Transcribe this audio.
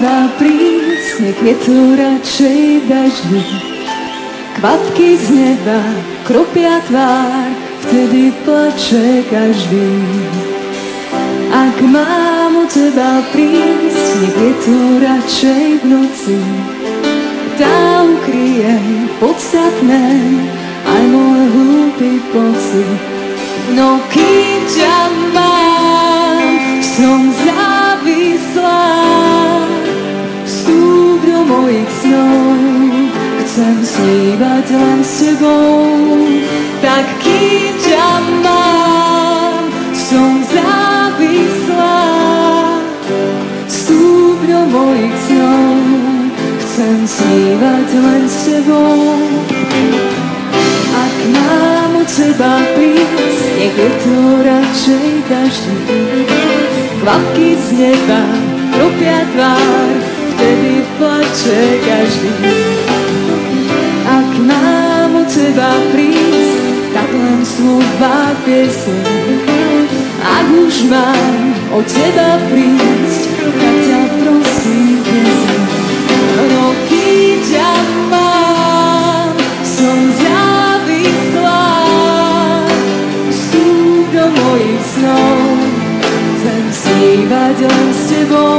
teba prísť, nech je to radšej v daždi. Kvapky z neba kropia tvár, vtedy plače každý. Ak mám od teba prísť, nech je to radšej v noci. Tá ukryje podstatné aj môj hlúpy pocit. No kým ťa mám, som závislá. Vstúp do mojich snov, chcem snívať len s tebou. Tak kým ťa mám, som závislá. Vstúp do mojich snov, chcem snívať len s tebou. Ak mám od teba prísť, nech je to radšej daždi. Kvapky z neba kropia tvár, vtedy plače každý. Ak mám od teba prísť, tak len slova piesne. Ak už mám od teba prísť, tak ťa prosím piesne. No kým ťa mám, som závislá. Vstúp do mojich snov, chcem snívať len s tebou.